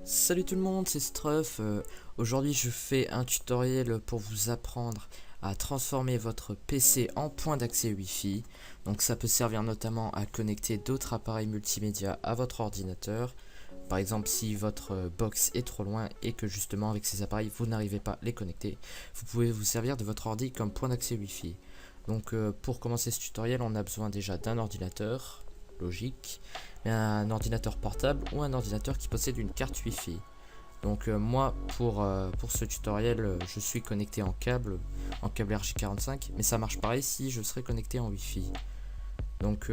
Salut tout le monde, c'est Struff. Aujourd'hui, je fais un tutoriel pour vous apprendre à transformer votre PC en point d'accès Wi-Fi. Donc ça peut servir notamment à connecter d'autres appareils multimédia à votre ordinateur. Par exemple, si votre box est trop loin et que justement avec ces appareils vous n'arrivez pas à les connecter, vous pouvez vous servir de votre ordi comme point d'accès Wi-Fi. Donc pour commencer ce tutoriel, on a besoin déjà d'un ordinateur, logique, un ordinateur portable ou un ordinateur qui possède une carte Wi-Fi. Donc moi pour ce tutoriel je suis connecté en câble RJ45, mais ça marche pareil si je serais connecté en Wi-Fi. Donc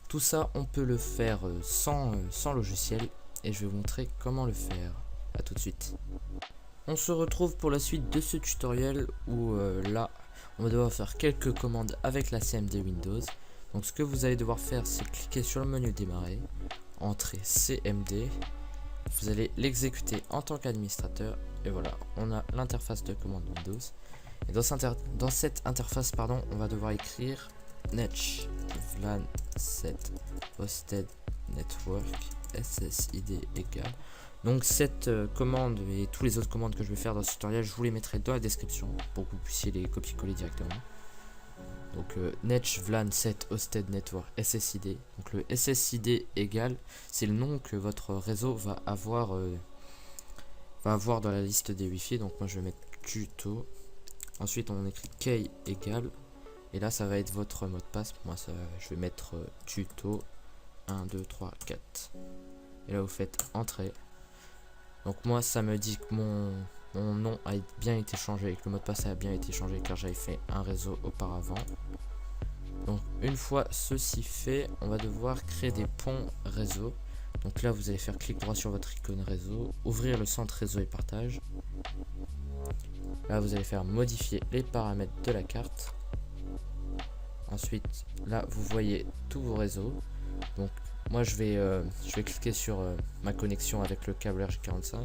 tout ça on peut le faire sans logiciel et je vais vous montrer comment le faire. A tout de suite. On se retrouve pour la suite de ce tutoriel où là on va devoir faire quelques commandes avec la CMD Windows. Donc ce que vous allez devoir faire, c'est cliquer sur le menu démarrer, entrer CMD, vous allez l'exécuter en tant qu'administrateur et voilà, on a l'interface de commande Windows. Et dans cette interface, pardon, on va devoir écrire netsh vlan 7 hosted network ssid égal. Donc cette commande et toutes les autres commandes que je vais faire dans ce tutoriel, je vous les mettrai dans la description pour que vous puissiez les copier-coller directement. Donc netsh vlan 7 hosted network ssid. Donc le ssid égal, c'est le nom que votre réseau va avoir dans la liste des wifi. Donc moi je vais mettre tuto. Ensuite on écrit key égal. Et là ça va être votre mot de passe. Moi je vais mettre tuto 1, 2, 3, 4. Et là vous faites entrée. Donc moi ça me dit que mon nom a bien été changé et que le mot de passe a bien été changé car j'avais fait un réseau auparavant. Donc une fois ceci fait, on va devoir créer des ponts réseau. Donc là vous allez faire clic droit sur votre icône réseau, ouvrir le centre réseau et partage. Là vous allez faire modifier les paramètres de la carte. Ensuite là vous voyez tous vos réseaux. Donc moi je vais cliquer sur ma connexion avec le câble RJ45.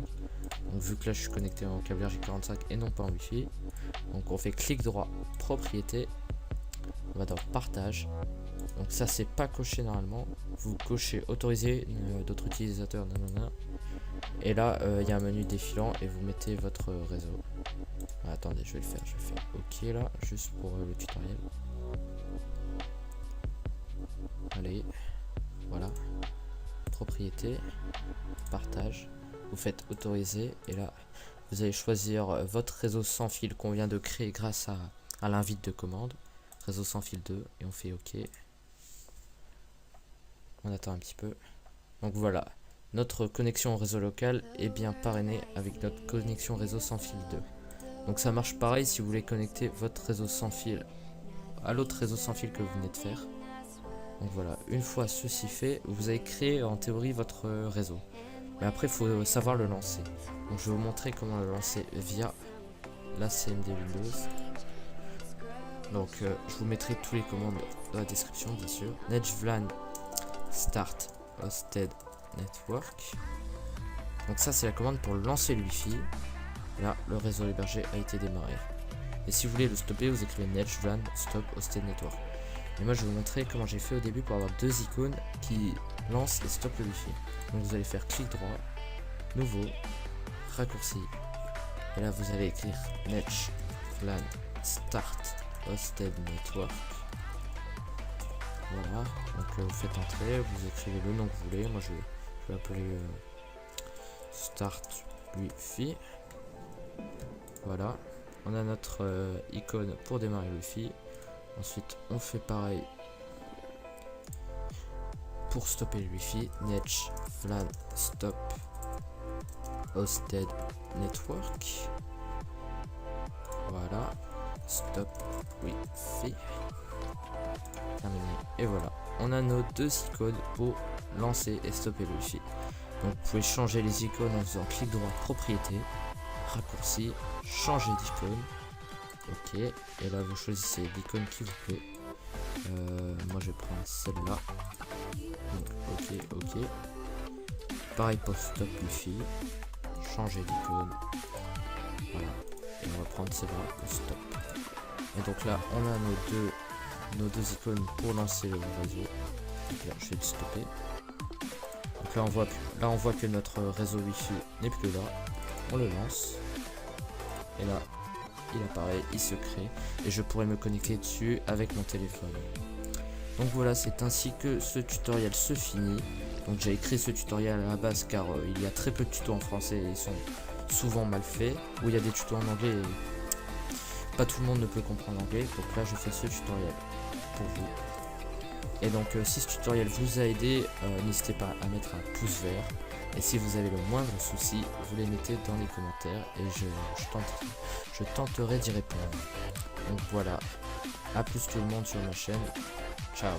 Donc vu que là je suis connecté en câble RJ45 et non pas en Wi-Fi. Donc on fait clic droit, propriété. On va dans partage. Donc ça c'est pas coché normalement. Vous cochez autoriser d'autres utilisateurs. Nanana. Et là il y a un menu défilant et vous mettez votre réseau. Attendez, je vais le faire. Je vais faire OK là, juste pour le tutoriel. Allez, voilà. Propriété, partage. Vous faites autoriser et là vous allez choisir votre réseau sans fil qu'on vient de créer grâce à l'invite de commande. Réseau sans fil 2 et on fait OK. On attend un petit peu. Donc voilà, notre connexion au réseau local est bien parrainée avec notre connexion réseau sans fil 2. Donc ça marche pareil si vous voulez connecter votre réseau sans fil à l'autre réseau sans fil que vous venez de faire. Donc voilà, une fois ceci fait, vous avez créé en théorie votre réseau. Mais après il faut savoir le lancer. Donc je vais vous montrer comment le lancer via la CMD Windows. Donc je vous mettrai tous les commandes dans la description bien sûr. netsh vlan start hosted network. Donc ça c'est la commande pour lancer le Wi-Fi. Là le réseau hébergé a été démarré. Et si vous voulez le stopper, vous écrivez netsh vlan stop hosted network. Et moi je vais vous montrer comment j'ai fait au début pour avoir deux icônes qui lancent et stoppent le Wi-Fi. Donc vous allez faire clic droit, nouveau, raccourci. Et là vous allez écrire netsh vlan start hosted network. Voilà, donc vous faites entrer, vous écrivez le nom que vous voulez. Moi je vais appeler start Wi-Fi. Voilà, on a notre icône pour démarrer le Wi-Fi. Ensuite on fait pareil pour stopper le Wi-Fi. netsh vlan stop hosted network. Voilà, stop Wi-Fi. Terminé. Et voilà, on a nos deux icônes pour lancer et stopper le Wi-Fi. Donc vous pouvez changer les icônes en faisant clic droit propriété, raccourci, changer d'icône. OK, et là vous choisissez l'icône qui vous plaît. Moi je vais prendre celle-là. OK. Pareil pour stop Wi-Fi, changer d'icône. Voilà, et on va prendre celle-là pour stop. Et donc là on a nos deux icônes pour lancer le réseau. Donc là je vais le stopper. Donc Donc là on voit que notre réseau Wi-Fi n'est plus là. On le lance. Et là, il apparaît, il se crée. Et je pourrais me connecter dessus avec mon téléphone. Donc voilà, c'est ainsi que ce tutoriel se finit. Donc j'ai écrit ce tutoriel à la base car il y a très peu de tutos en français et ils sont souvent mal faits. Ou il y a des tutos en anglais et pas tout le monde ne peut comprendre l'anglais. Donc là je fais ce tutoriel pour vous. Et donc si ce tutoriel vous a aidé, n'hésitez pas à mettre un pouce vert. Et si vous avez le moindre souci, vous les mettez dans les commentaires et je tenterai d'y répondre. Donc voilà, à plus tout le monde sur ma chaîne. Ciao.